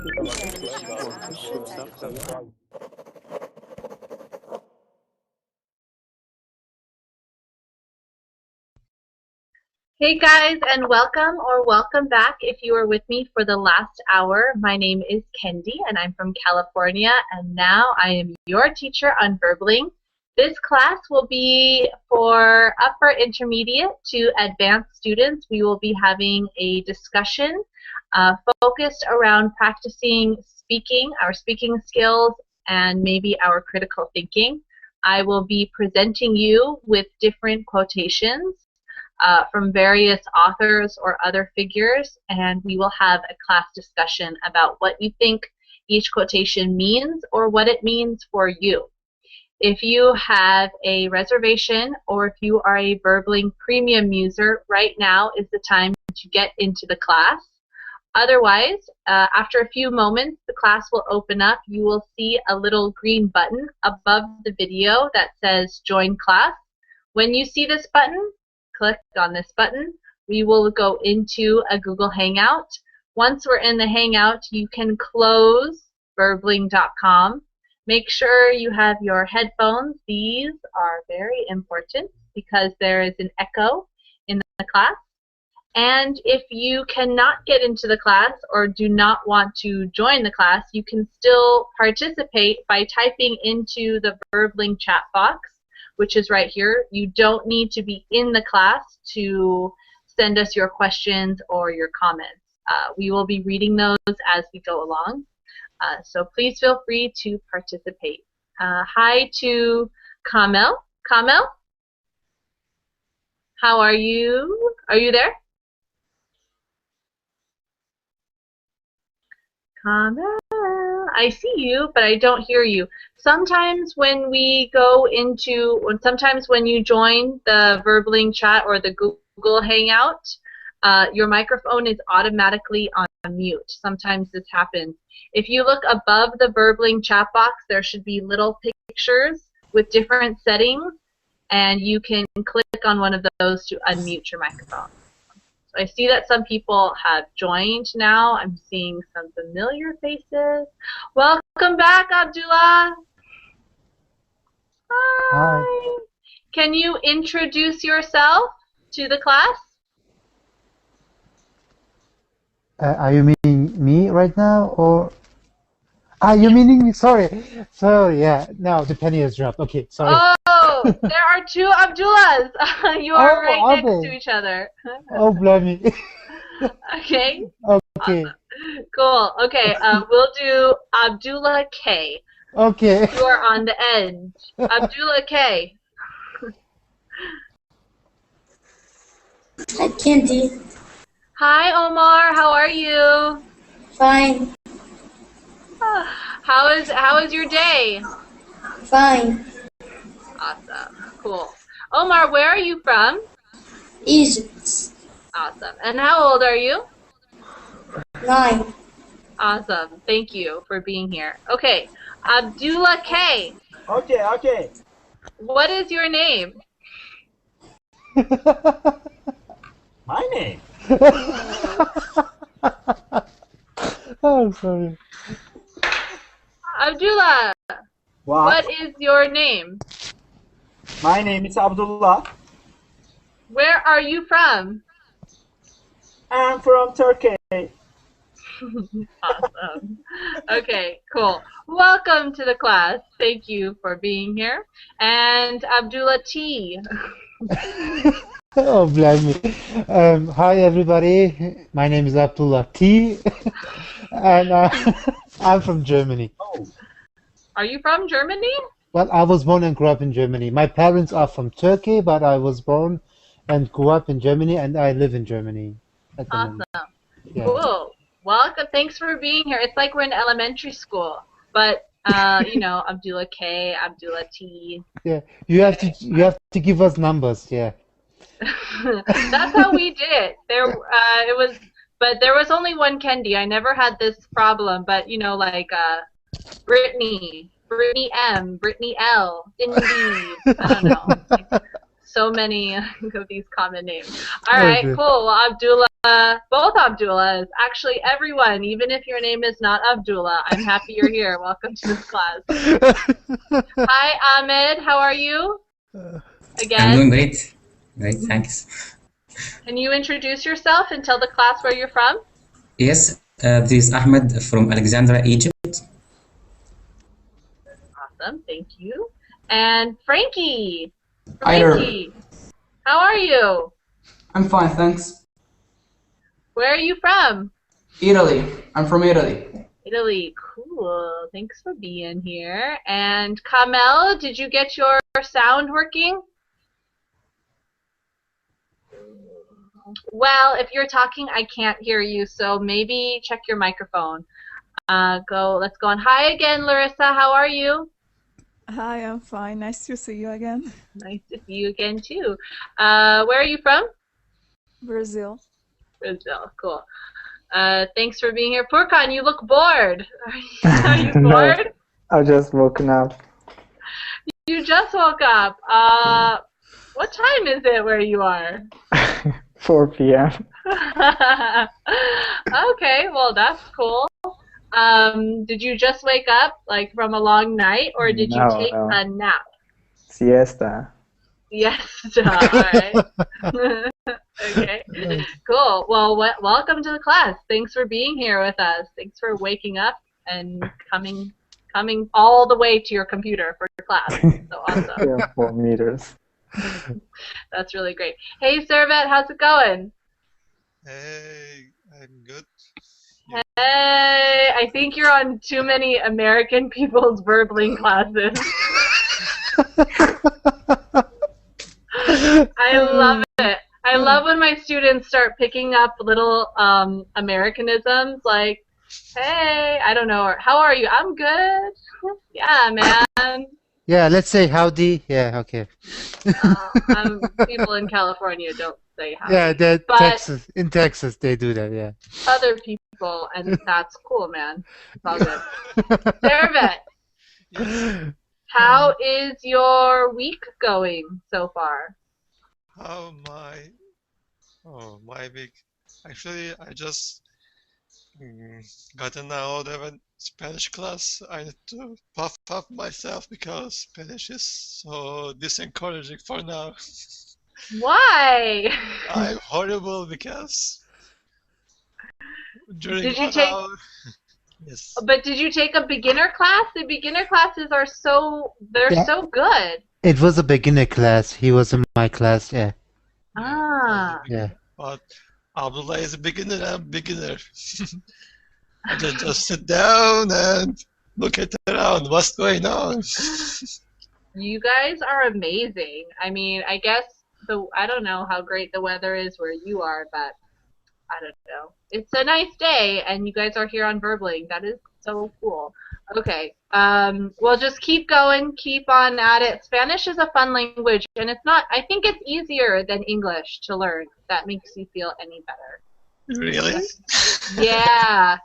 Hey guys, and welcome back if you were with me for the last hour. My name is Kendy and I'm from California, and now I am your teacher on Verbling. This class will be for upper intermediate to advanced students. We will be having a discussion focused around practicing speaking, our speaking skills, and maybe our critical thinking. I will be presenting you with different quotations from various authors or other figures, and we will have a class discussion about what you think each quotation means or what it means for you. If you have a reservation or if you are a Verbling premium user, right now is the time to get into the class. Otherwise, after a few moments, the class will open up. You will see a little green button above the video that says Join Class. When you see this button, click on this button. We will go into a Google Hangout. Once we're in the Hangout, you can close verbling.com. Make sure you have your headphones. These are very important because there is an echo in the class. And if you cannot get into the class or do not want to join the class, you can still participate by typing into the Verbling chat box, which is right here. You don't need to be in the class to send us your questions or your comments. We will be reading those as we go along. So please feel free to participate. Hi to Kamel. Kamel? How are you? Are you there? Kamel, I see you, but I don't hear you. Sometimes when we go into, sometimes when you join the Verbling chat or the Google Hangout, your microphone is automatically on mute. Sometimes this happens. If you look above the Verbling chat box, there should be little pictures with different settings, and you can click on one of those to unmute your microphone. So I see that some people have joined now. I'm seeing some familiar faces. Welcome back, Abdullah. Hi. Can you introduce yourself to the class? Are you meaning me right now, or you meaning me? Sorry, yeah. No, the penny has dropped. Okay, sorry. Oh, there are two Abdullahs. You are right next to each other. Oh, blimey. Okay. Okay. Cool. Okay, we'll do Abdullah K. Okay. You are on the end. Abdullah K. Hi, Kendy. Hi, Omar. How are you? Fine. How is your day? Fine. Awesome. Cool. Omar, where are you from? Egypt. Awesome. And how old are you? 9. Awesome. Thank you for being here. Okay. Abdullah K. Okay. What is your name? My name? Oh, sorry. Abdullah. What is your name? My name is Abdullah. Where are you from? I'm from Turkey. Awesome. Okay, cool. Welcome to the class. Thank you for being here. And Abdullah T. Oh, blimey. Hi, everybody. My name is Abdullah T. And I'm from Germany. Oh. Are you from Germany? Well, I was born and grew up in Germany. My parents are from Turkey, but I was born and grew up in Germany, and I live in Germany at the moment. Yeah. Cool. Welcome. Thanks for being here. It's like we're in elementary school, but you know, Abdullah K, Abdullah T. Yeah, you have to give us numbers. Yeah. That's how we did it. But there was only one Kendy. I never had this problem, but you know, like Brittany M, Brittany L, Cindy. I don't know. Like, so many of these common names. All right, cool. Well, Abdullah, both Abdullahs. Actually, everyone, even if your name is not Abdullah, I'm happy you're here. Welcome to this class. Hi, Ahmed. How are you? Again. I'm doing great. Great, thanks. Can you introduce yourself and tell the class where you're from? Yes, this is Ahmed from Alexandria, Egypt. Awesome, thank you. And Frankie. Hi there. Frankie, how are you? I'm fine, thanks. Where are you from? Italy. I'm from Italy. Italy. Cool. Thanks for being here. And Kamel, did you get your sound working? Well, if you're talking, I can't hear you, so maybe check your microphone. Let's go on. Hi again, Larissa. How are you? Hi, I'm fine. Nice to see you again. Nice to see you again, too. Where are you from? Brazil. Brazil. Cool. Thanks for being here. Furkan, you look bored. Are you bored? No, I just woken up. You just woke up. What time is it where you are? 4 p.m. Okay, well, that's cool. Did you just wake up, like, from a long night, or did you No, take no. a nap? Siesta. Siesta, alright. Okay, cool. Well, welcome to the class. Thanks for being here with us. Thanks for waking up and coming all the way to your computer for your class. So awesome. Yeah, 4 meters. That's really great. Hey, Servet, how's it going? Hey, I'm good. Hey, I think you're on too many American people's verbling classes. I love it. I love when my students start picking up little Americanisms like, hey, I don't know, or how are you? I'm good. Yeah, man. Yeah, let's say howdy. Yeah, okay. People in California don't say howdy. Yeah, but in Texas they do that, yeah. other people, and that's cool, man. It's all good. Servet, Yes. how is your week going so far? How my my week. Actually, I just gotten out of a Spanish class. I need to puff up myself because Spanish is so disencouraging for now. Why? I'm horrible because during Did you 1 take? hour. Yes. But did you take a beginner class? The beginner classes are they're Yeah. so good. It was a beginner class. He was in my class, yeah. Ah. Yeah. But Abdullah is a beginner. I'm beginner. I just sit down and look at around. What's going on? You guys are amazing. I mean, I guess I don't know how great the weather is where you are, but I don't know. It's a nice day, and you guys are here on Verbling. That is so cool. Okay. Well, just keep going. Keep on at it. Spanish is a fun language, and I think it's easier than English to learn. If that makes you feel any better. Really? Yeah.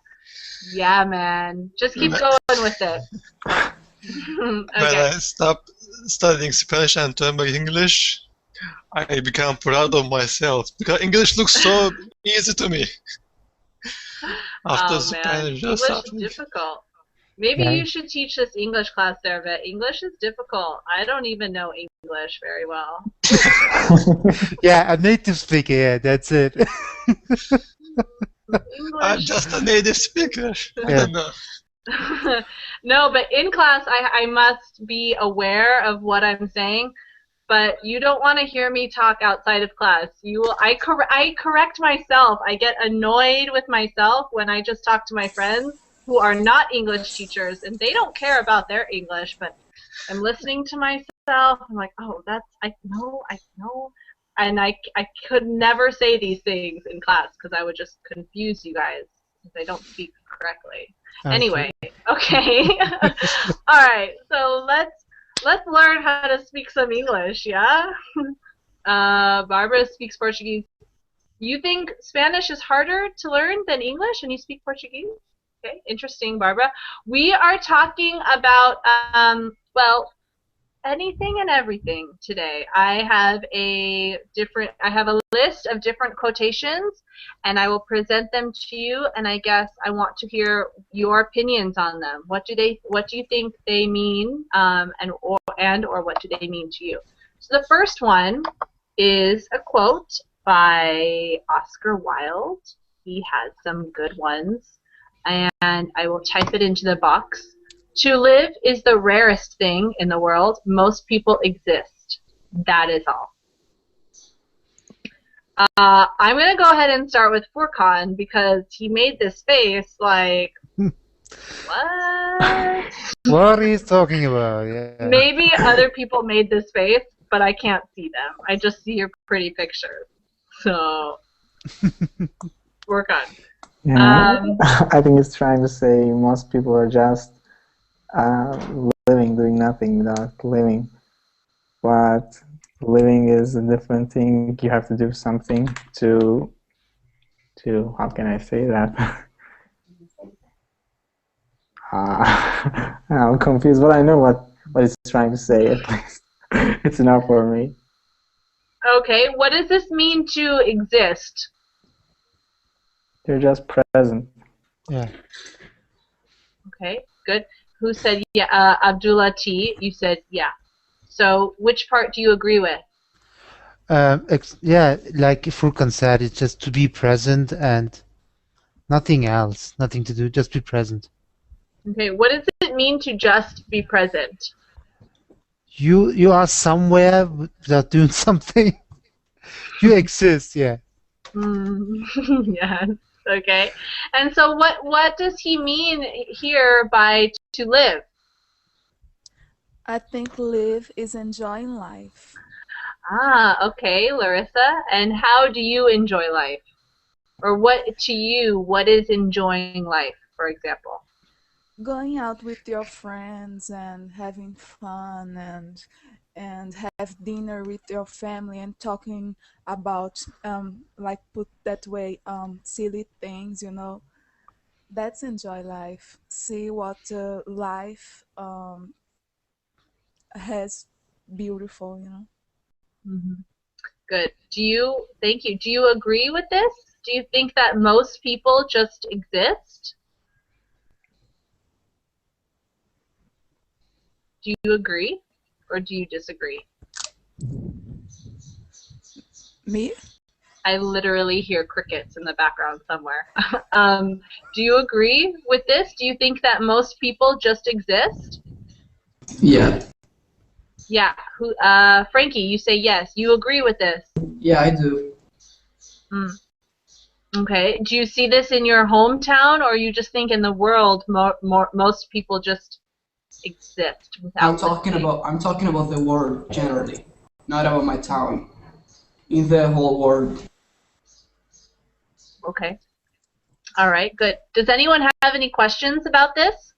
Yeah, man. Just keep going with it. When Okay. I stopped studying Spanish and turned back English, I become proud of myself because English looks so easy to me. After Oh, man. Spanish, just English is after. difficult. Maybe Yeah. you should teach this English class, Servet. English is difficult. I don't even know English very well. Yeah, a native speaker, yeah, that's it. I'm English. just a native speaker. I Yeah. don't know. No, but in class, I must be aware of what I'm saying. But you don't want to hear me talk outside of class. I correct myself. I get annoyed with myself when I just talk to my friends who are not English teachers, and they don't care about their English. But I'm listening to myself. I'm like, oh, I know, and I could never say these things in class because I would just confuse you guys because I don't speak correctly. Okay. Anyway, okay. All right, so let's learn how to speak some English, yeah? Barbara speaks Portuguese. You think Spanish is harder to learn than English and you speak Portuguese? Okay, interesting, Barbara. We are talking about, well, anything and everything today. I have a list of different quotations, and I will present them to you, and I guess I want to hear your opinions on them. What do you think they mean, or what do they mean to you? So the first one is a quote by Oscar Wilde. He has some good ones, and I will type it into the box. To live is the rarest thing in the world. Most people exist. That is all. I'm going to go ahead and start with Furkan because he made this face like, what? What he's talking about, yeah. Maybe other people made this face, but I can't see them. I just see your pretty pictures. So, Furkan. Yeah. I think it's trying to say most people are just living, doing nothing without living. But living is a different thing. You have to do something to how can I say that? I'm confused, but I know what it's trying to say at least. It's enough for me. Okay, what does this mean to exist? You're just present. Yeah. Okay, good. Who said yeah? Abdullah T. You said yeah. So which part do you agree with? Yeah, like Furkan said, it's just to be present and nothing else, nothing to do, just be present. Okay, what does it mean to just be present? You are somewhere without doing something. You exist, yeah. Yes. Okay. And so what does he mean here by to live? I think live is enjoying life. Okay, Larissa. And how do you enjoy life? Or what is enjoying life, for example? Going out with your friends and having fun and have dinner with your family and talking about like put that way silly things, you know. That's enjoy life. See what life has beautiful, you know. Mm-hmm. Good. Thank you. Do you agree with this? Do you think that most people just exist? Do you agree or do you disagree? Me? I literally hear crickets in the background somewhere. Do you agree with this? Do you think that most people just exist? Yeah. Yeah. Frankie, you say yes. You agree with this? Yeah, I do. Okay. Do you see this in your hometown, or you just think in the world most people just exist without I'm talking about the world generally, not about my town. In the whole world. Okay. All right. Good. Does anyone have any questions about this?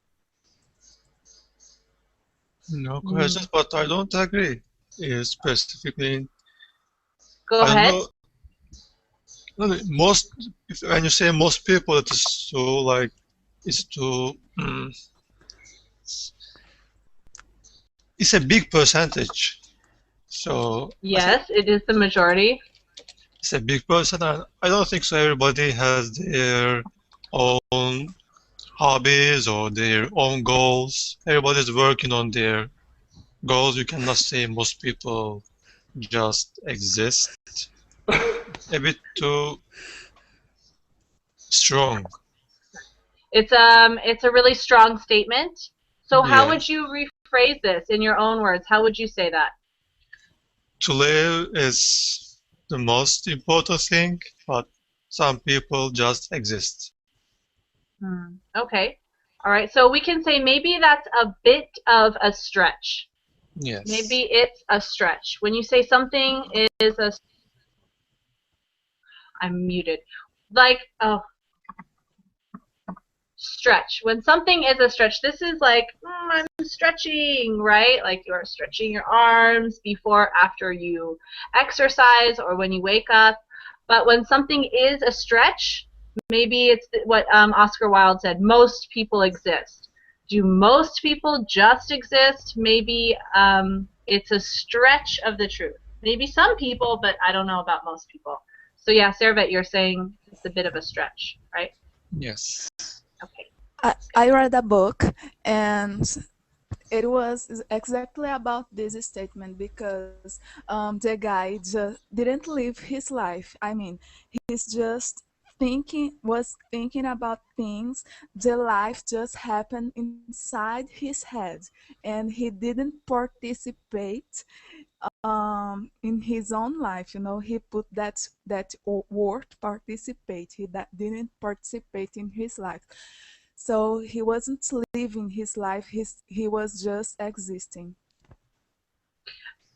No questions, but I don't agree. Specifically, Go I ahead. know when you say most people, it is so like it's too. It's a big percentage. So Yes, it is the majority. it's a big percent, and I don't think so. Everybody has their own hobbies or their own goals. Everybody's working on their goals. You cannot say most people just exist. A bit too strong. It's a really strong statement. So how Yeah. would you rephrase this in your own words? How would you say that? To live is the most important thing, but some people just exist. Okay. All right. So we can say maybe that's a bit of a stretch. Yes. Maybe it's a stretch. When you say something is a... I'm muted. Like, oh, stretch. When something is a stretch, this is like, I'm stretching, right? Like you're stretching your arms before, after you exercise or when you wake up. But when something is a stretch, maybe it's what Oscar Wilde said, most people exist. Do most people just exist? Maybe it's a stretch of the truth. Maybe some people, but I don't know about most people. So yeah, Servet, you're saying it's a bit of a stretch, right? Yes. Okay. I read a book, and it was exactly about this statement, because the guy just didn't live his life. I mean, he's just was thinking about things. The life just happened inside his head, and he didn't participate in his own life. He put that word participate. Didn't participate in his life. So he wasn't living his life, he was just existing.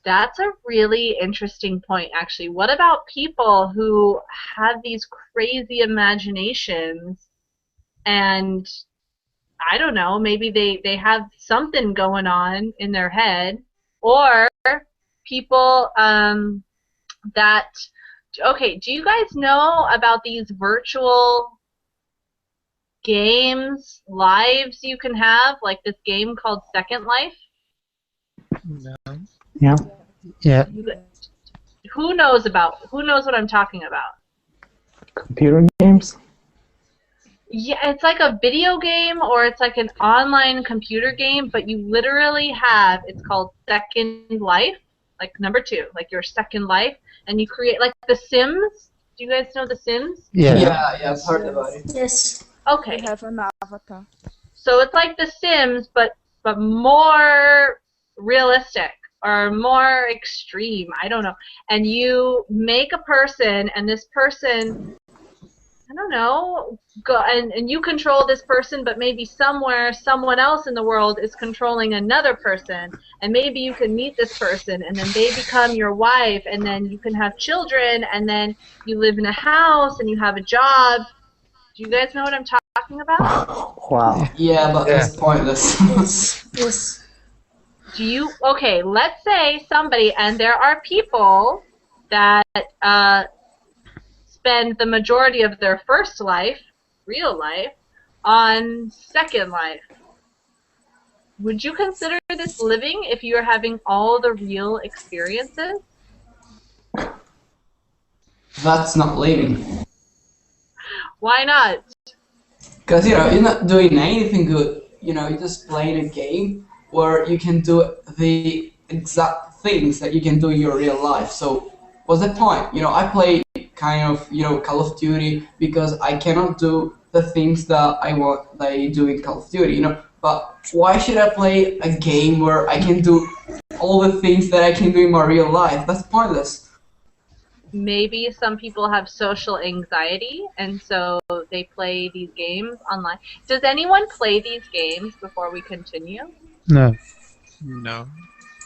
That's a really interesting point, actually. What about people who have these crazy imaginations and I don't know, maybe they have something going on in their head, or people that, okay, do you guys know about these virtual games, lives you can have, like this game called Second Life? No. Yeah. Yeah. Who knows what I'm talking about? Computer games? Yeah, it's like a video game or it's like an online computer game, but you literally have, it's called Second Life, like number 2, like your second life, and you create, like The Sims. Do you guys know The Sims? Yeah. Yeah, I've heard about it. Yes. Okay. We have an avatar. So it's like The Sims, but more realistic or more extreme. I don't know. And you make a person, and this person, I don't know, and you control this person, but maybe somewhere someone else in the world is controlling another person, and maybe you can meet this person, and then they become your wife, and then you can have children, and then you live in a house, and you have a job. Do you guys know what I'm talking about? Wow. Yeah, but it's pointless. Yes. Yes. Okay, let's say somebody, and there are people that spend the majority of their first life, real life, on Second Life. Would you consider this living if you are having all the real experiences? That's not living. Why not? Because, you're not doing anything good. You're just playing a game where you can do the exact things that you can do in your real life. So, what's the point? I play kind of, Call of Duty because I cannot do the things that I want that I do in Call of Duty, But why should I play a game where I can do all the things that I can do in my real life? That's pointless. Maybe some people have social anxiety, and so they play these games online. Does anyone play these games before we continue? No. No.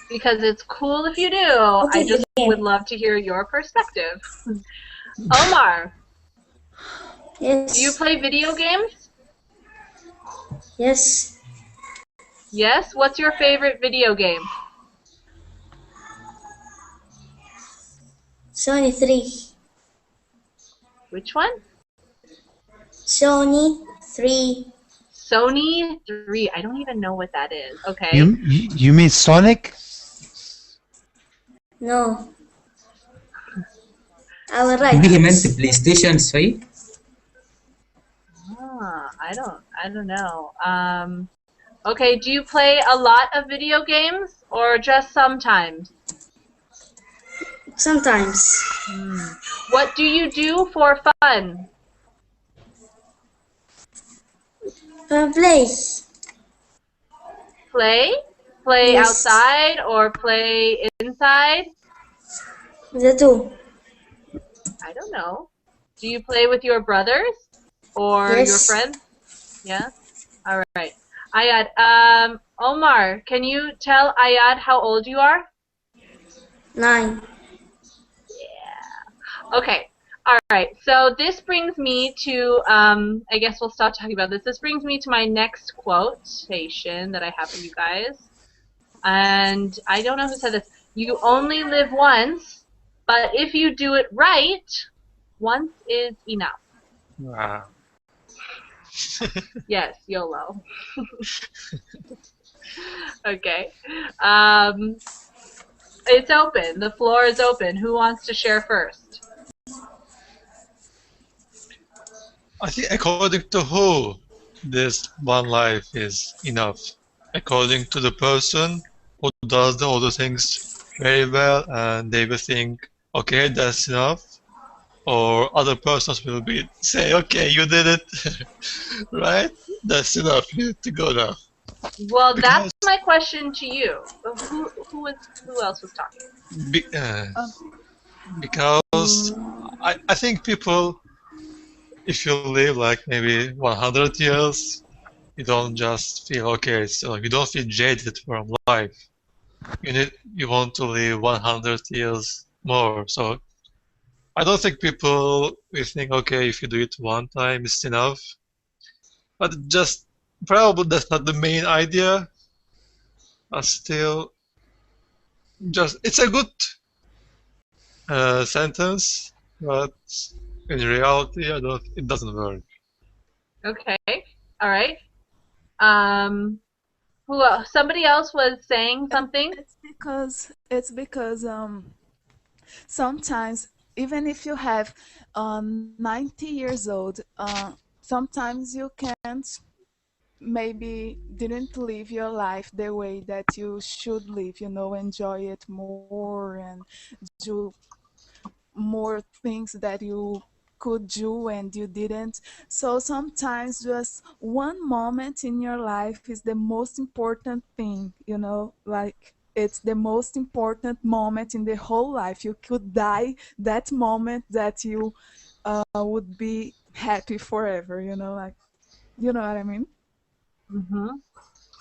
Because it's cool if you do. I just would love to hear your perspective. Omar, Yes. do you play video games? Yes. Yes? What's your favorite video game? Sony 3. Which one? Sony 3. Sony 3. I don't even know what that is. Okay. You mean Sonic? No. I will write. Maybe he meant the PlayStation 3. I don't know. Okay, do you play a lot of video games or just sometimes? Sometimes. What do you do for fun? Play. Play? Play Yes. outside or play inside? The 2. I don't know. Do you play with your brothers or Yes. your friends? Yeah? All right. Ayad, Omar, can you tell Ayad how old you are? 9. Okay. All right. So this brings me to, I guess we'll stop talking about this. This brings me to my next quotation that I have for you guys. And I don't know who said this. You only live once, but if you do it right, once is enough. Wow. Yes, YOLO. Okay. It's open. The floor is open. Who wants to share first? I think according to who, this one life is enough. According to the person who does all the things very well, and they will think, okay, that's enough. Or other persons will be say, okay, you did it, right? That's enough. You need to go now. Well, that's Because my question to you. Who else was talking? be, because I think people, if you live like maybe 100 years, you don't just feel okay. So you don't feel jaded from life. You want to live 100 years more. So I don't think people will think, okay, if you do it one time, it's enough. But just probably that's not the main idea. But still, just it's a good sentence, but in reality, it doesn't work. Okay. All right. Who else? Somebody else was saying something? It's because sometimes even if you have 90 years old, sometimes you can't maybe didn't live your life the way that you should live, enjoy it more and do more things that you could do and you didn't. So sometimes just one moment in your life is the most important thing, like it's the most important moment in the whole life. You could die that moment that you would be happy forever, like, you know what I mean? Mm-hmm.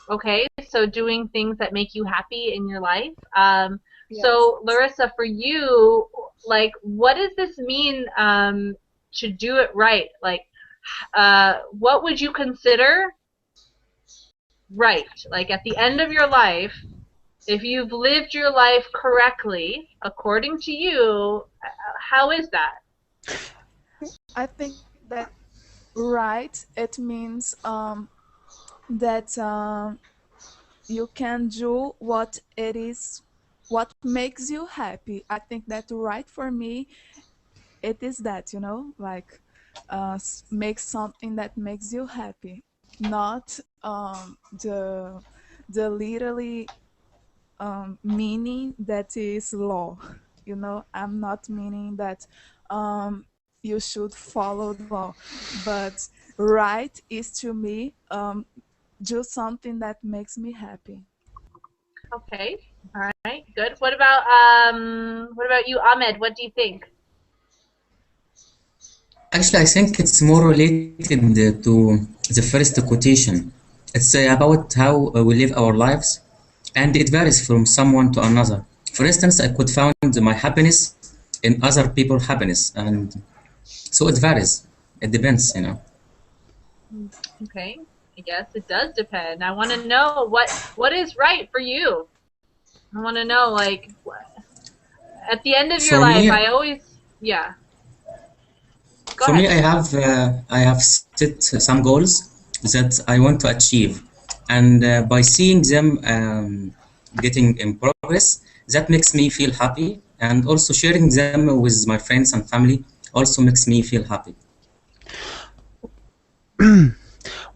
Okay, so doing things that make you happy in your life. Yes. So Larissa, for you, like, what does this mean to do it right? Like, what would you consider right? Like, at the end of your life, if you've lived your life correctly, according to you, how is that? I think that right, it means that you can do what makes you happy. I think that right for me, it is that, like make something that makes you happy, not the literally meaning that is law. I'm not meaning that you should follow the law, but right is to me do something that makes me happy. Okay, all right, good. What about you, Ahmed? What do you think? Actually, I think it's more related to the first quotation. It's about how we live our lives, and it varies from someone to another. For instance, I could find my happiness in other people's happiness, and so it varies. It depends. Okay, I guess it does depend. I want to know what is right for you. I want to know, like, at the end of your For life, me, I always, yeah. Go For me, ahead. I have set some goals that I want to achieve, and by seeing them getting in progress, that makes me feel happy, and also sharing them with my friends and family also makes me feel happy.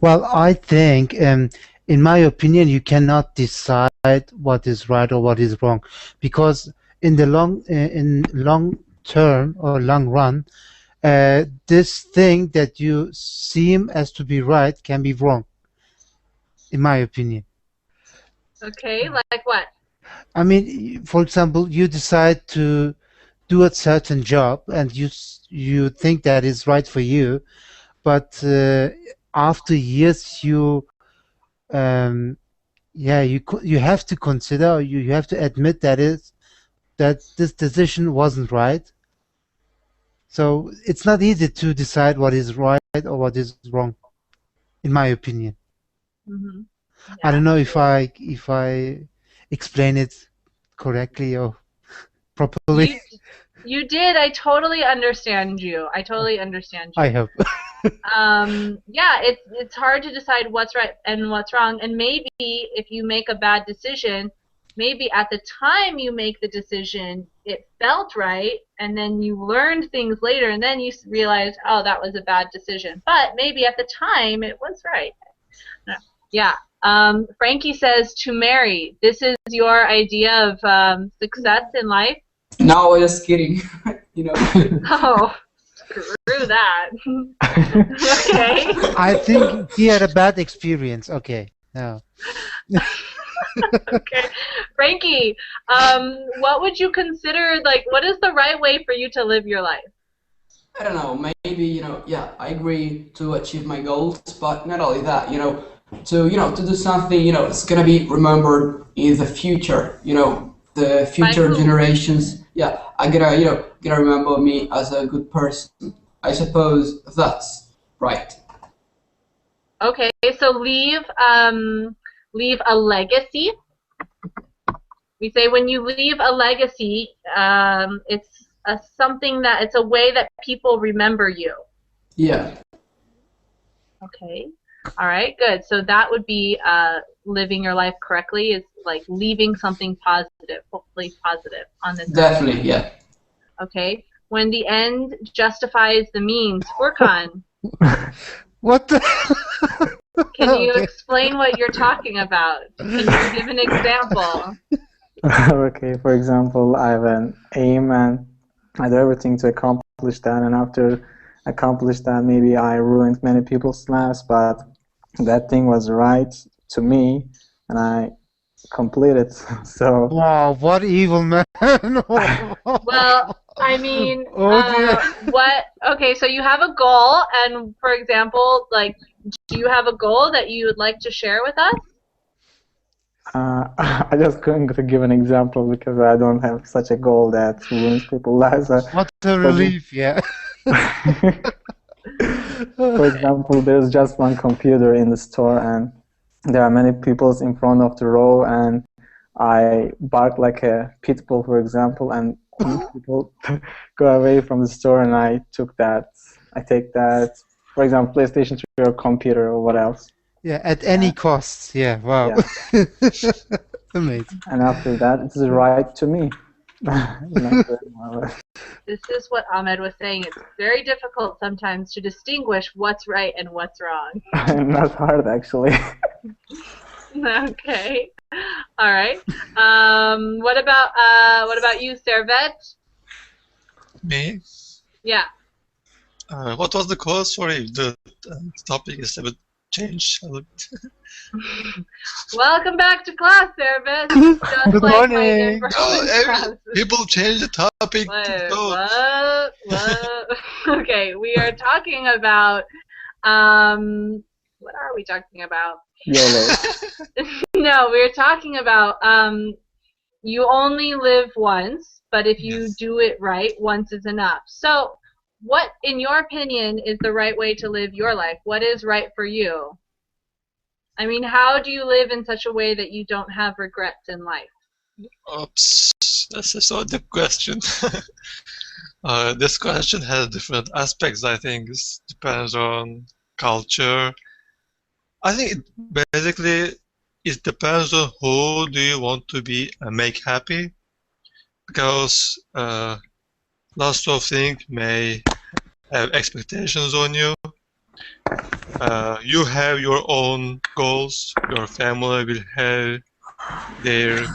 Well, I think, in my opinion, you cannot decide what is right or what is wrong, because in long term or long run, this thing that you seem as to be right can be wrong, in my opinion. Okay, like what? I mean, for example, you decide to do a certain job and you think that is right for you, but after years um, you have to consider, you have to admit that this decision wasn't right. So it's not easy to decide what is right or what is wrong, in my opinion. Mm-hmm. I Yeah. don't know if I explain it correctly or properly. You did. I totally understand you. I totally understand you. I hope. Yeah, it's hard to decide what's right and what's wrong. And maybe if you make a bad decision, maybe at the time you make the decision, it felt right, and then you learned things later, and then you realized, oh, that was a bad decision. But maybe at the time it was right. Yeah. Frankie says to marry. This is your idea of success in life? No, just kidding. You know. Oh, screw that. Okay. I think he had a bad experience. Okay, no. Okay. Frankie, what would you consider, like, what is the right way for you to live your life? I don't know, maybe, yeah, I agree to achieve my goals, but not only that, to do something, it's gonna be remembered in the future, the future generations. Yeah, I gonna remember me as a good person. I suppose that's right. Okay, so leave a legacy. We say when you leave a legacy, it's it's a way that people remember you. Yeah. Okay. All right, good. So that would be living your life correctly, is like leaving something positive, hopefully positive on this. Definitely, yeah. Okay. When the end justifies the means. Furkan. What the? Can you explain what you're talking about? Can you give an example? Okay, for example, I have an aim and I do everything to accomplish that, and after accomplish that, maybe I ruined many people's lives, but that thing was right to me and I completed. So wow, what evil man. Well, I mean, Oh, okay, so you have a goal, and for example, like, do you have a goal that you would like to share with us? I just couldn't give an example because I don't have such a goal that ruins people's lives. What a relief, yeah. For example, there's just one computer in the store and there are many people in front of the row, and I bark like a pit bull, for example, and people go away from the store, and I take that, for example, PlayStation 3 or computer or what else. Yeah, at any cost. Yeah, wow. Yeah. Amazing. And after that, it is right to me. This is what Ahmed was saying. It's very difficult sometimes to distinguish what's right and what's wrong. Not hard, actually. Okay. All right. What about you, Servet? Me? Yeah. What was the cause? Sorry, the topic is a bit changed. Welcome back to class, Servet. Just Good like morning. People change the topic. What? Okay, we are talking about what are we talking about? YOLO. No, we're talking about you only live once, but if you do it right, once is enough. So, what, in your opinion, is the right way to live your life? What is right for you? I mean, how do you live in such a way that you don't have regrets in life? Oops, that's a so deep question. This question has different aspects, I think. It depends on culture. I think basically it depends on who do you want to be and make happy, because lots of things may have expectations on you. You have your own goals. Your family will have their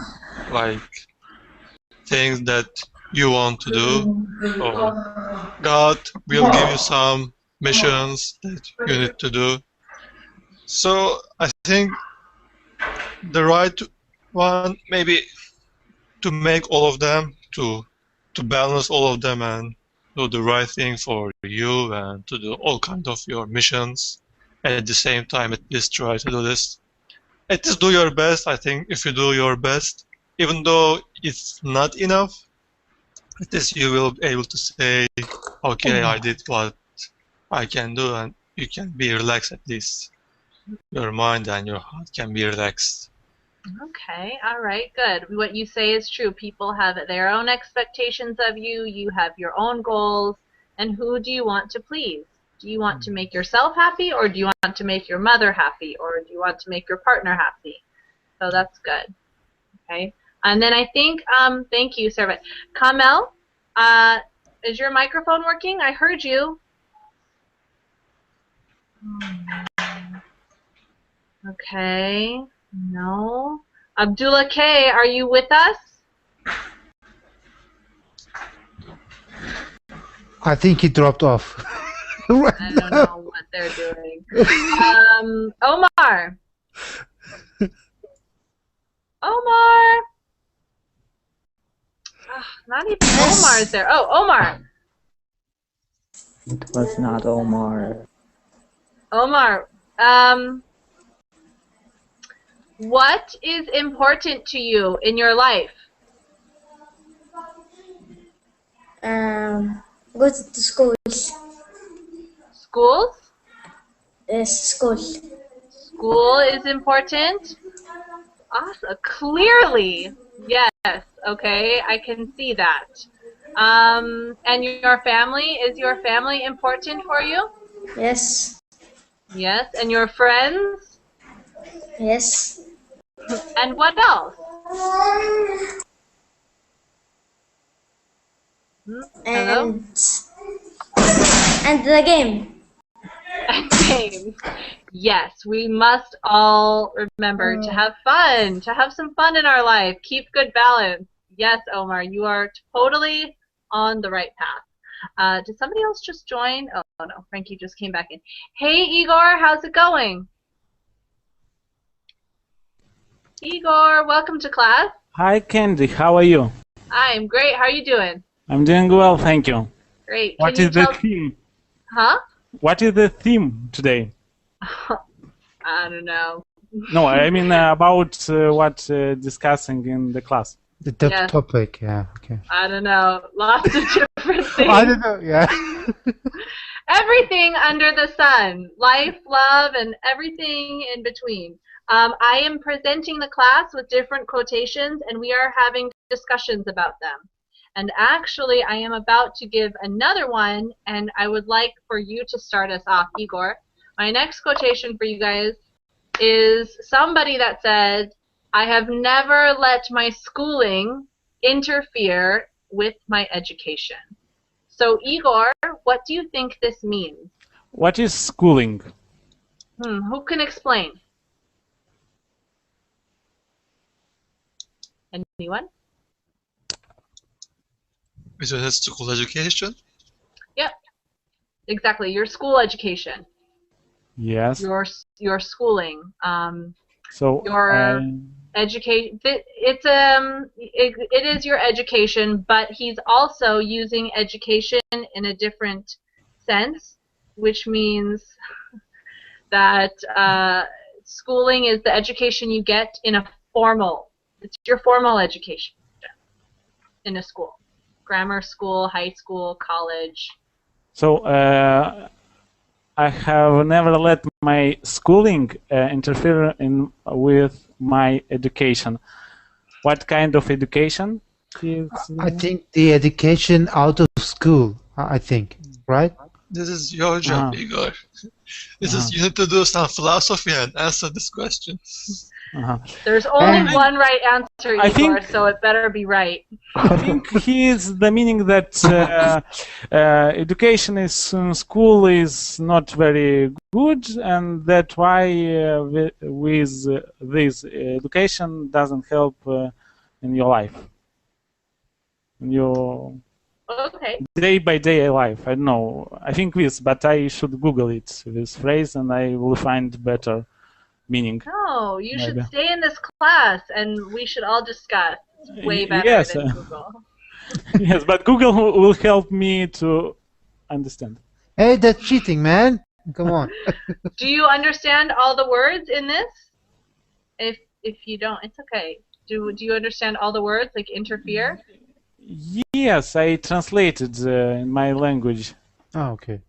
things that you want to do, or God will give you some missions that you need to do. So I think the right one maybe to make all of them, to balance all of them and do the right thing for you and to do all kinds of your missions. And at the same time, at least try to do this. At least do your best. I think if you do your best, even though it's not enough, at least you will be able to say, okay, I did what I can do, and you can be relaxed at least. Your mind and your heart can be relaxed. Okay, all right, good. What you say is true. People have their own expectations of you. You have your own goals. And who do you want to please? Do you want to make yourself happy, or do you want to make your mother happy, or do you want to make your partner happy? So that's good. Okay. And then I think, thank you, Servant. Kamel, is your microphone working? I heard you. Okay. No. Abdullah K, are you with us? I think he dropped off. I don't know what they're doing. Omar. Omar. Oh, not even Omar is there. Oh, Omar. It was not Omar. Omar, what is important to you in your life? Go to school. Schools? Yes, school. School is important? Awesome. Clearly. Yes. Okay. I can see that. And your family? Is your family important for you? Yes. Yes. And your friends? Yes. And what else? Hello? And the game. And games. Yes, we must all remember to have fun, to have some fun in our life. Keep good balance. Yes, Omar, you are totally on the right path. Did somebody else just join? Oh, no, Frankie just came back in. Hey, Igor, how's it going? Igor, welcome to class. Hi, Kendy. How are you? I'm great. How are you doing? I'm doing well, thank you. Great. What is the theme? Huh? What is the theme today? I don't know. No, I mean about what discussing in the class. The Yes. topic, yeah, okay. I don't know. Lots of different things. I don't know, yeah. Everything under the sun. Life, love, and everything in between. I am presenting the class with different quotations, and we are having discussions about them. And actually, I am about to give another one, and I would like for you to start us off, Igor. My next quotation for you guys is somebody that said, I have never let my schooling interfere with my education. So, Igor, what do you think this means? What is schooling? Who can explain? Anyone? Is it school education? Yep, exactly. Your school education. Yes. Your schooling. So your education. It is your education, but he's also using education in a different sense, which means that schooling is the education you get in a formal. It's your formal education in a school. Grammar school, high school, college. So I have never let my schooling interfere with my education. What kind of education? I think the education out of school, I think, right? This is your job, Igor. You need to do some philosophy and answer this question. There's only one right answer, Igor, so it better be right. I think he's the meaning that education is in school is not very good, and that why with this education doesn't help in your life, in your day-by-day life. I don't know. I think this, but I should Google it, this phrase, and I will find better meaning. No, you should stay in this class, and we should all discuss. It's way better Yes, than Google. Yes, but Google will help me to understand. Hey, that's cheating, man. Come on. Do you understand all the words in this? If you don't, it's okay. Do you understand all the words, like interfere? Yes, I translated in my language. Oh, okay.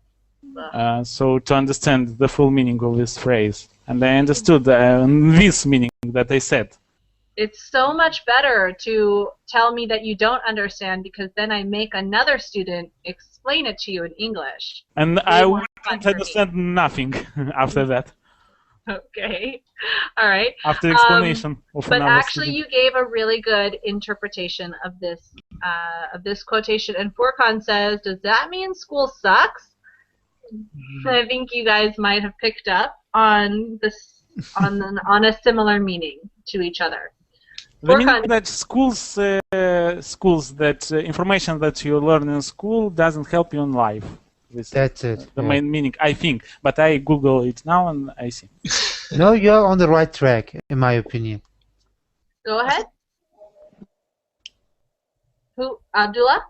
So to understand the full meaning of this phrase, and I understood this meaning that I said. It's so much better to tell me that you don't understand, because then I make another student explain it to you in English. And Way I more fun wouldn't for me. understand nothing after that. Okay. All right. After explanation of But another actually, student. you gave a really good interpretation of this quotation. And Furkan says, "Does that mean school sucks?" I think you guys might have picked up on this on a similar meaning to each other. The meaning Furkan, that schools that information that you learn in school doesn't help you in life. This That's is it. the yeah. main meaning, I think. But I Google it now and I see. No, you're on the right track, in my opinion. go ahead. Who? Abdullah?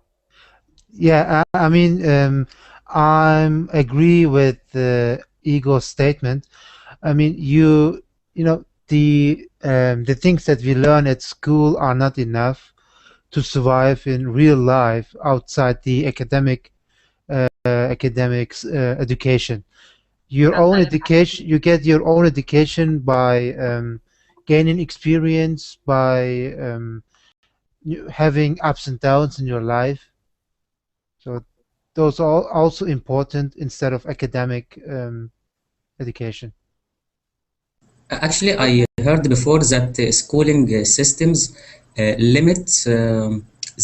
Yeah, I mean, I'm agree with Igor's statement. I mean, you know, the things that we learn at school are not enough to survive in real life outside the academics education. Your own Outside of education, you get your own education by gaining experience, by having ups and downs in your life. So those are also important instead of academic education. Actually, I heard before that schooling systems limit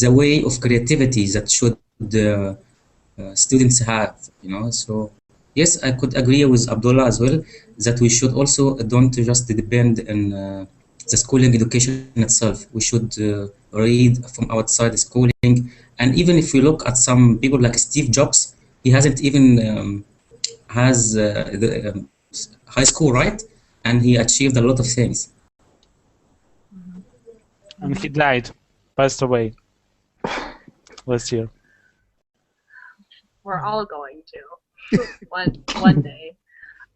the way of creativity that should students have, you know. So yes, I could agree with Abdullah as well that we should also don't just depend on the schooling education itself. We should read from outside the schooling, and even if we look at some people like Steve Jobs, he hasn't even has the high school, right? And he achieved a lot of things. And he died, passed away last year. We're all going to one day.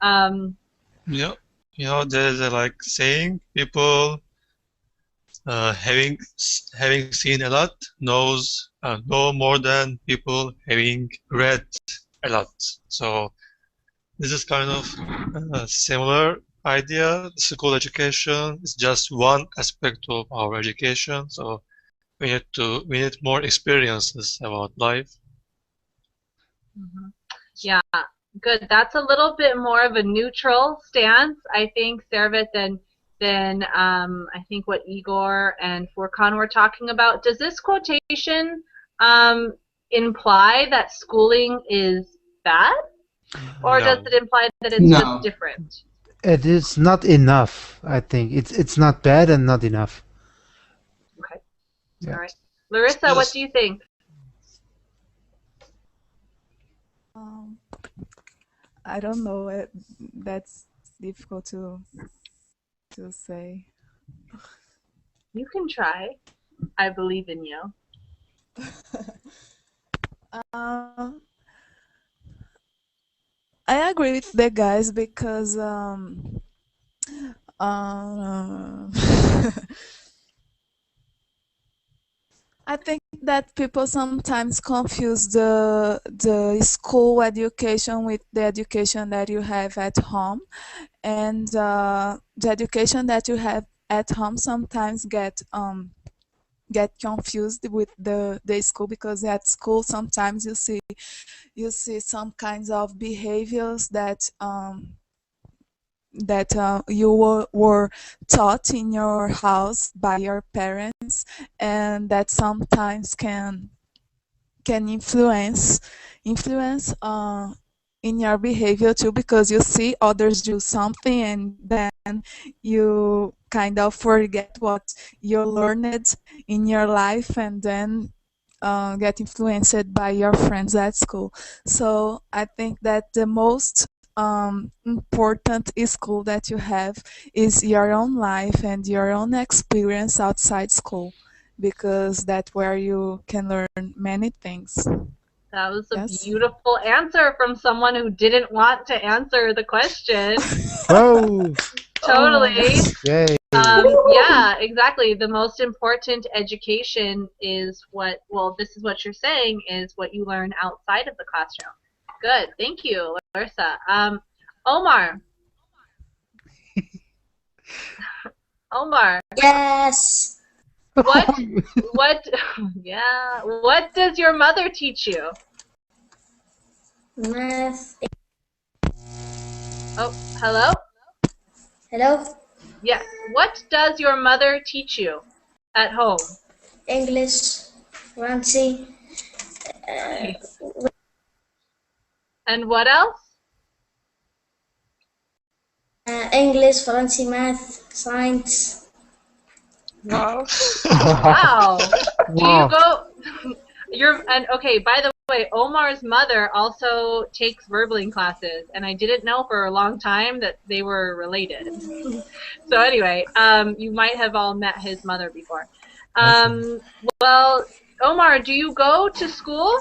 Yeah, you know, there's a like saying, people having seen a lot know more than people having read a lot. So this is kind of a similar idea. School education is just one aspect of our education. So we need more experiences about life. Yeah, good. That's a little bit more of a neutral stance, I think, Servet, than I think what Igor and Furkan were talking about. Does this quotation imply that schooling is bad? Or does it imply that it's just different? It is not enough, I think. It's not bad and not enough. Okay. Yeah. All right. Larissa, what do you think? I don't know. That's difficult to say. You can try. I believe in you. I agree with the guys because I think that people sometimes confuse the school education with the education that you have at home, and the education that you have at home sometimes get confused with the school, because at school sometimes you see some kinds of behaviors that you were taught in your house by your parents, and that sometimes can influence in your behavior too, because you see others do something and then you kind of forget what you learned in your life, and then get influenced by your friends at school. So I think that the most important school that you have is your own life and your own experience outside school, because that's where you can learn many things. That was a beautiful answer from someone who didn't want to answer the question. Oh! Totally. Yay. Yeah, exactly. The most important education is this is what you're saying, is what you learn outside of the classroom. Good. Thank you, Larissa. Omar. Omar, Yes. what, yeah, what does your mother teach you? Math. Oh, hello? Hello. Yes. What does your mother teach you at home? English. French. Nice. And what else? English, French, math, science. Wow. Wow. Do you Wow. go? Okay. By the way, Omar's mother also takes verbling classes, and I didn't know for a long time that they were related. So anyway, you might have all met his mother before. Well, Omar, do you go to school,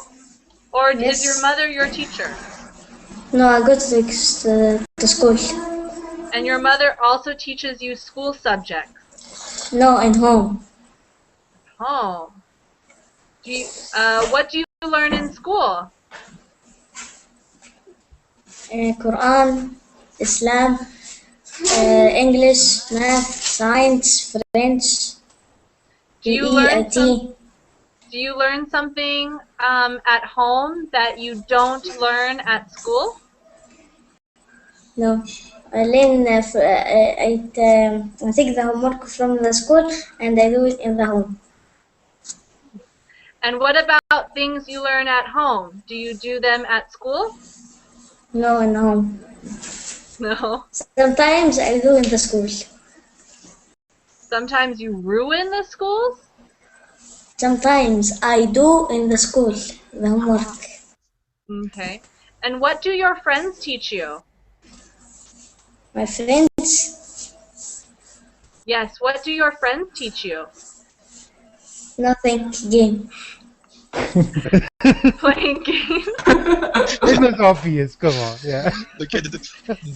or is your Yes. mother your teacher? No, I go to school. And your mother also teaches you school subjects? No, at home. Home. What do you learn in school? Quran, Islam, English, math, science, French, Do you PE, learn IT. Do you learn something at home that you don't learn at school? No, I learn. I take the homework from the school and I do it in the home. And what about things you learn at home? Do you do them at school? No, in the home. No. Sometimes I do in the school. Sometimes you ruin the schools? Sometimes I do in the school, the homework. Okay. And what do your friends teach you? My friends, Yes, what do your friends teach you? nothing, game. Playing games? It was obvious. Come on. Yeah. Look at the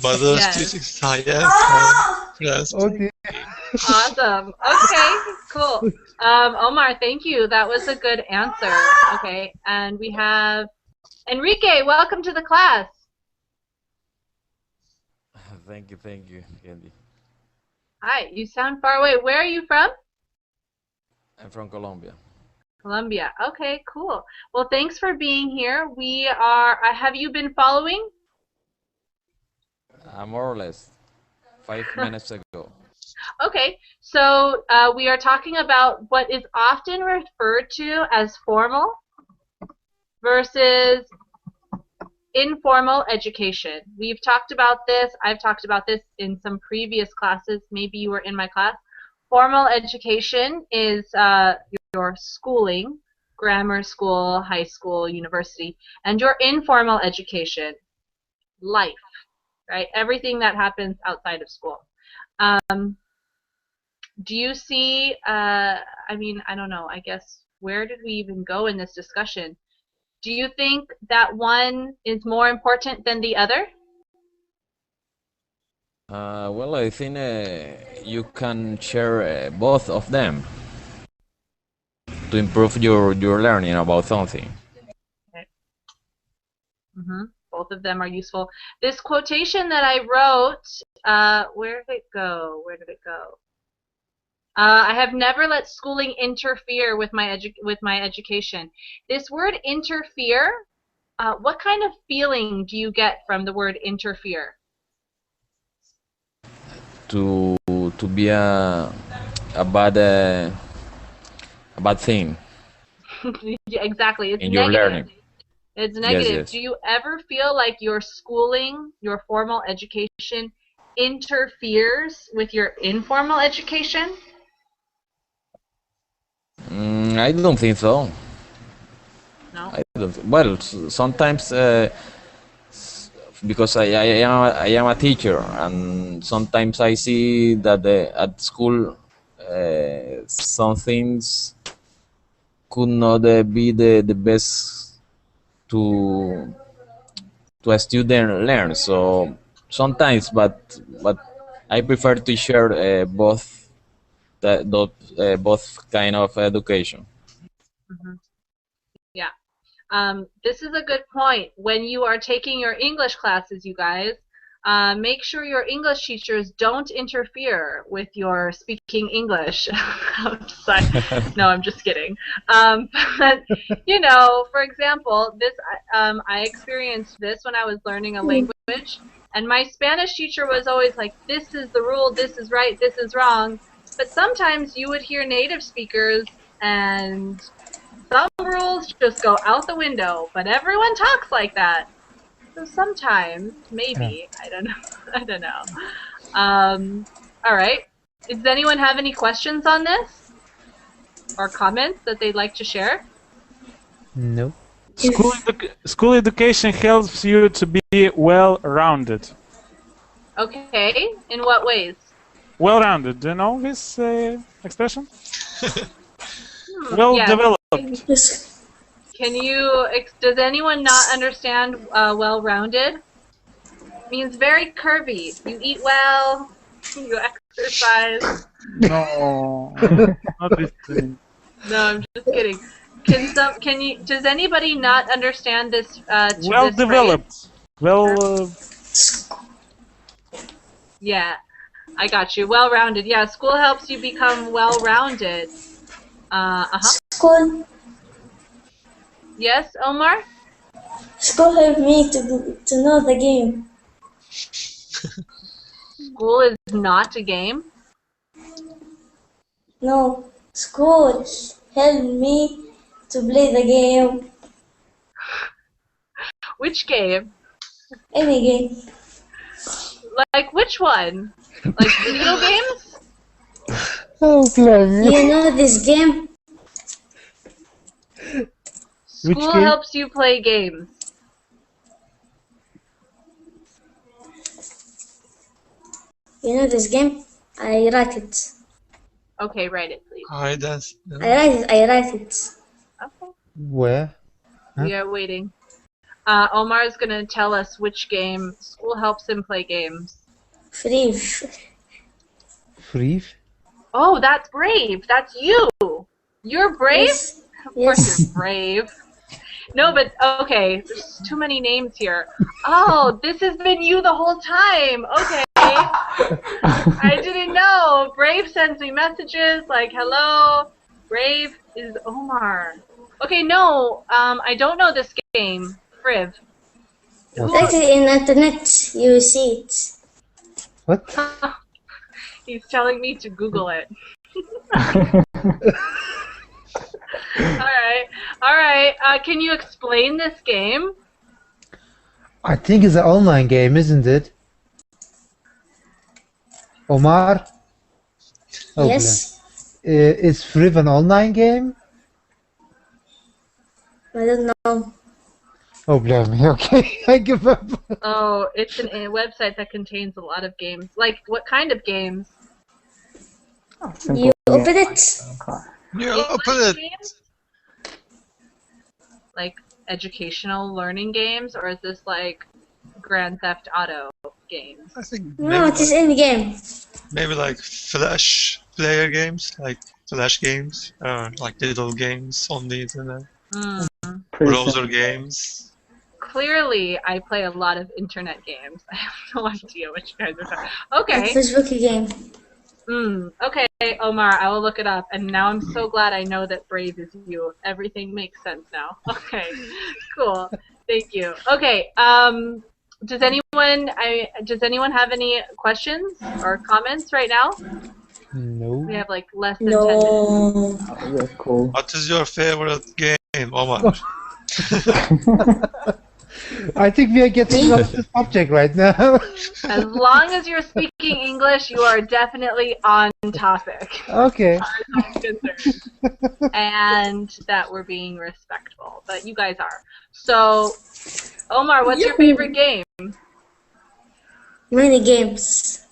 mother's Yes. teaching science and friends. Oh dear. Awesome. Okay, cool. Omar, thank you. That was a good answer. Okay, and we have Enrique. Welcome to the class. Thank you, Kendy. Hi, you sound far away. Where are you from? I'm from Colombia. Colombia. Okay, cool. Well, thanks for being here. Have you been following? More or less, 5 minutes ago. Okay, so we are talking about what is often referred to as formal versus informal education. We've talked about this. I've talked about this in some previous classes. Maybe you were in my class. Formal education is your schooling, grammar school, high school, university, and your informal education, life, right? Everything that happens outside of school. Do you see, I don't know, I guess, where did we even go in this discussion? Do you think that one is more important than the other? Well, I think you can share both of them to improve your learning about something. Okay. Both of them are useful. This quotation that I wrote, where did it go? Where did it go? I have never let schooling interfere with my education. This word interfere, what kind of feeling do you get from the word interfere? To be a bad thing Yeah, exactly. It's in your negative. learning. It's negative. Yes. Do you ever feel like your schooling, your formal education, interferes with your informal education? I don't think so. No. Well, sometimes because I am a teacher, and sometimes I see that at school some things could not be the best to a student learn. So sometimes, but I prefer to share both kind of education. Yeah. This is a good point. When you are taking your English classes, you guys, Make sure your English teachers don't interfere with your speaking English outside. No, I'm just kidding. But, you know, for example, this I experienced this when I was learning a language, and my Spanish teacher was always like, this is the rule, this is right, this is wrong. But sometimes you would hear native speakers and some rules just go out the window, but everyone talks like that. So sometimes, maybe, I don't know. I don't know. All right. Does anyone have any questions on this or comments that they'd like to share? No. School education helps you to be well-rounded. Okay. In what ways? Well-rounded. Do you know this expression? Well-developed. Yes. Can you? Does anyone not understand well-rounded? It means very curvy. You eat well. You exercise. No. Not this thing. No, I'm just kidding. Can you? Does anybody not understand this? Well-developed. Well. Yeah, I got you. Well-rounded. Yeah, school helps you become well-rounded. School. Yes, Omar? School helped me to know the game. School is not a game? No, school helped me to play the game. Which game? Any game. Like which one? Like video games? Oh, bless You know this game? School helps you play games. You know this game? I write it. Okay, write it, please. I dance. I write it. Okay. Where? Huh? We are waiting. Omar is going to tell us which game school helps him play games. Free. Free? Oh, that's Brave. That's you. You're Brave? Yes. Of course you're Brave. No, but okay, there's too many names here. Oh, this has been you the whole time. Okay. I didn't know. Brave sends me messages like, hello. Brave is Omar. Okay, no, I don't know this game. Friv. Actually, in internet, you see it. What? He's telling me to Google it. All right. Can you explain this game? I think it's an online game, isn't it? Omar? Oh, Yes. Is Friv an online game? I don't know. Oh, bless me. Okay, I give up. Oh, it's a website that contains a lot of games. Like, what kind of games? You open it? You open it. Games? Like educational learning games, or is this like Grand Theft Auto games? I think No, it is in game. maybe like flash player games, like flash games, like little games on the internet, browser games. Clearly, I play a lot of internet games. I have no idea what you guys are talking. Okay. Facebook game. Okay, Omar, I will look it up. And now I'm so glad I know that Brave is you. Everything makes sense now. Okay, cool. Thank you. Okay. Does anyone have any questions or comments right now? No. We have like less than 10 minutes. Oh, that's cool. What is your favorite game, Omar? I think we are getting off the subject right now. As long as you're speaking English, you are definitely on topic. Okay. As far as I'm concerned. And that we're being respectful. But you guys are. So, Omar, what's your favorite game? Many games.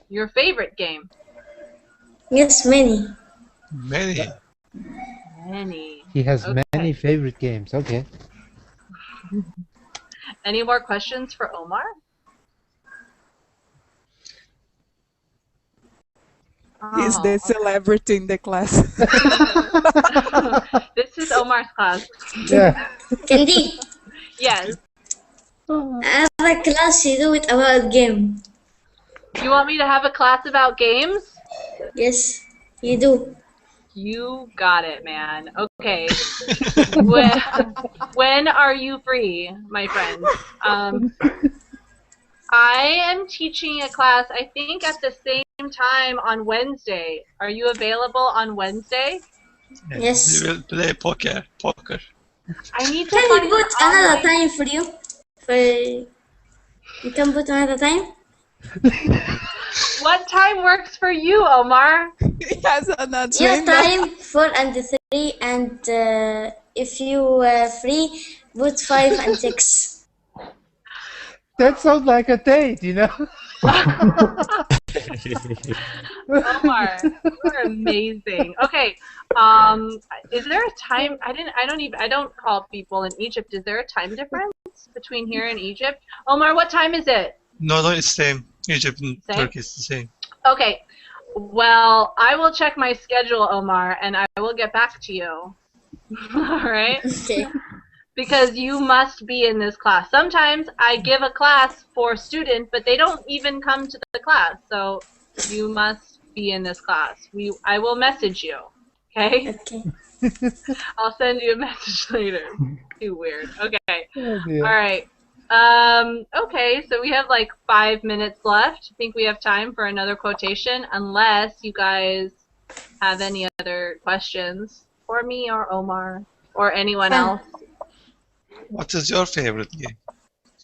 Your favorite game? Yes, many. Many. Many. He has Okay. many favorite games. Okay. Any more questions for Omar? He's the celebrity in the class. This is Omar's class. Yeah. Kendy, Yes. Another class you do it about game. You want me to have a class about games? Yes, you do. You got it, man. Okay. When are you free, my friend? I am teaching a class, I think, at the same time on Wednesday. Are you available on Wednesday? Yes. We will play poker. I need to Can find you put an another online... time for you? You can put another time? What time works for you, Omar? He has an Your agenda. time 4 and 3, and if you free, put 5 and 6. That sounds like a date, you know? Omar, you're amazing. Okay, is there a time? I don't call people in Egypt. Is there a time difference between here and Egypt? Omar, what time is it? No, it's same. Egypt and Same? Turkey is the same. Okay, well, I will check my schedule, Omar, and I will get back to you. All right? Okay. Because you must be in this class. Sometimes I give a class for students, but they don't even come to the class. So you must be in this class. I will message you. Okay? Okay. I'll send you a message later. Too weird. Okay. Oh, dear. All right. Okay, so we have like 5 minutes left. I think we have time for another quotation, unless you guys have any other questions for me or Omar or anyone else. What is your favorite game?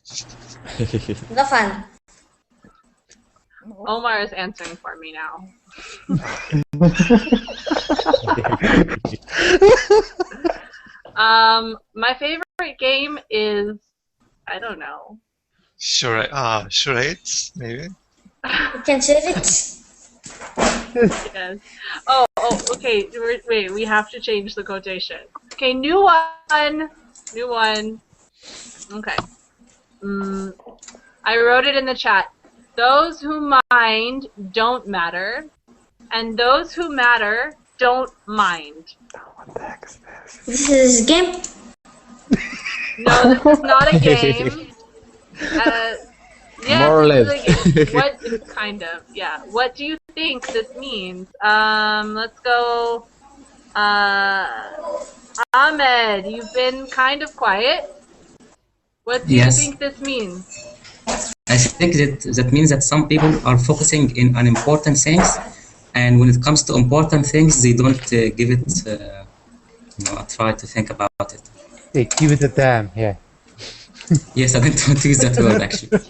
The fun. Omar is answering for me now. My favorite game is, I don't know. Charades, maybe? You can share it. Yes. Oh, okay. Wait, we have to change the quotation. Okay, new one. New one. Okay. I wrote it in the chat. Those who mind don't matter, and those who matter don't mind. What the heck is this? This is game. No, this is not a game. Yes, More or this less. is a game. What kind of? Yeah. What do you think this means? Let's go. Ahmed, you've been kind of quiet. What do you Yes. think this means? I think that means that some people are focusing in unimportant things, and when it comes to important things, they don't give it a try to think about it. Hey, give it a damn, yeah. Yes, I didn't want to use that word actually.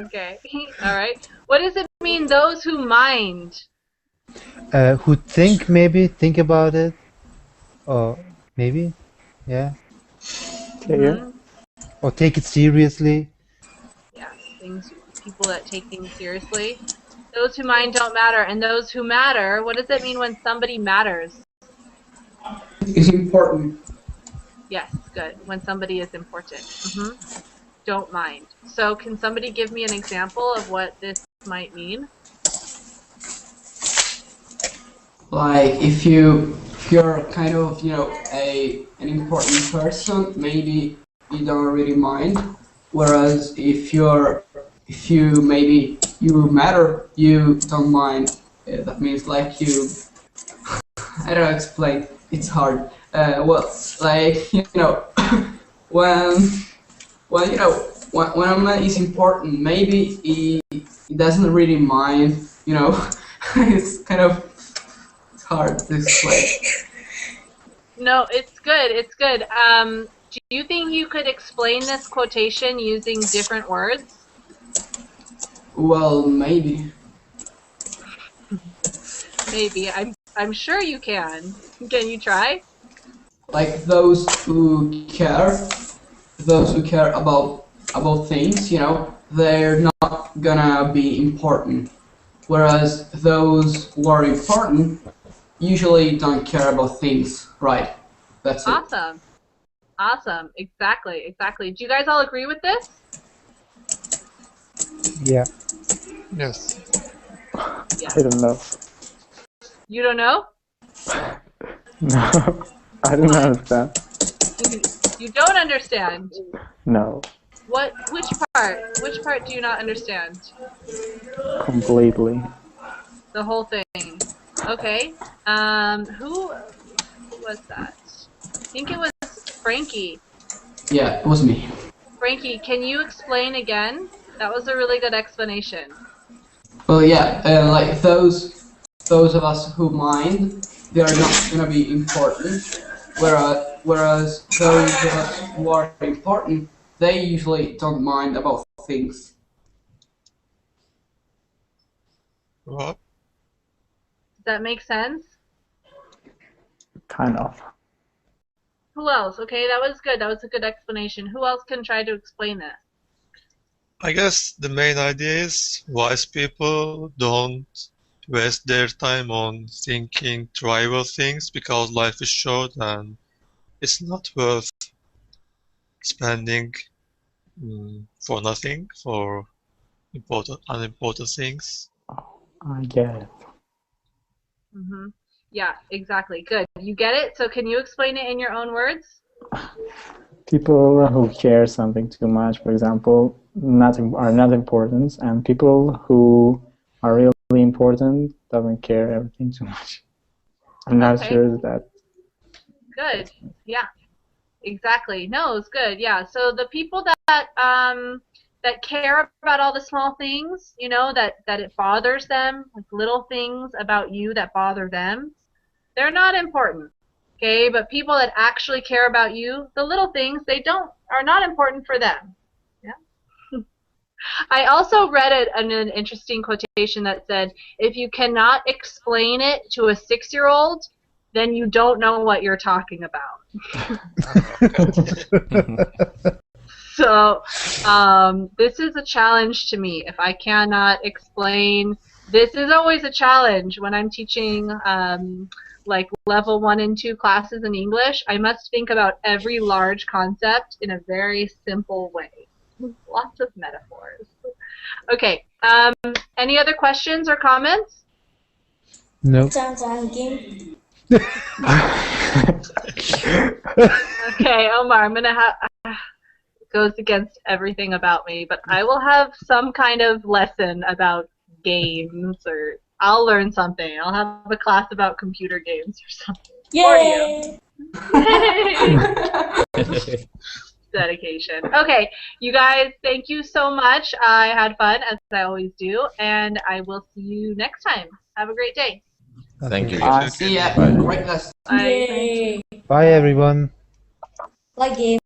Okay. All right. What does it mean? Those who mind. Who think about it, or maybe, yeah, Yeah. or take it seriously. Yeah, people that take things seriously. Those who mind don't matter, and those who matter. What does it mean when somebody matters? It's important. Yes, good. When somebody is important. Don't mind. So can somebody give me an example of what this might mean? Like if you're kind of an important person, maybe you don't really mind. Whereas if you maybe you matter, you don't mind. That means like you. I don't know, explain. It's hard. Well, like when a man is important, maybe he doesn't really mind. It's kind of hard to explain. No, it's good. It's good. Do you think you could explain this quotation using different words? Well, maybe. Maybe. I'm sure you can. Can you try? Like those who care about things, they're not gonna be important. Whereas those who are important usually don't care about things, right? That's it. Awesome. Awesome. Exactly. Do you guys all agree with this? Yeah. Yes. Yeah. I don't know. You don't know? No, I don't understand. You don't understand. No, Which part? Which part do you not understand? completely. The whole thing. Okay. Who was that? I think it was Frankie. Yeah, it was me. Frankie, can you explain again? That was a really good explanation. Well, yeah, like those of us who mind, they are not gonna be important. Whereas those of us who are important, they usually don't mind about things. What? Does that make sense? Kind of. Who else? Okay, that was good. That was a good explanation. Who else can try to explain that? I guess the main idea is wise people don't waste their time on thinking trivial things because life is short and it's not worth spending for nothing, for unimportant things. I get it. Mm-hmm. Yeah, exactly. Good. You get it? So can you explain it in your own words? People who care something too much, for example, are not important, and people who are really important don't care everything too much. I'm not sure that. Good. Yeah. Exactly. No, it's good. Yeah. So the people that care about all the small things, you know, that it bothers them, like little things about you that bother them, they're not important. Okay, but people that actually care about you, the little things, are not important for them. Yeah. I also read an interesting quotation that said, if you cannot explain it to a 6-year-old, then you don't know what you're talking about. So this is a challenge to me. If I cannot explain, this is always a challenge when I'm teaching like level 1 and 2 classes in English. I must think about every large concept in a very simple way. Lots of metaphors. Okay. Any other questions or comments? No. Sounds on game. Okay, Omar, I'm gonna have goes against everything about me, but I will have some kind of lesson about games, or I'll learn something. I'll have a class about computer games or something. Yay! Yay! Dedication. Okay, you guys, thank you so much. I had fun, as I always do, and I will see you next time. Have a great day. Thank you. See ya. Bye. Great lesson. Bye. Yay! Bye, everyone. Like game.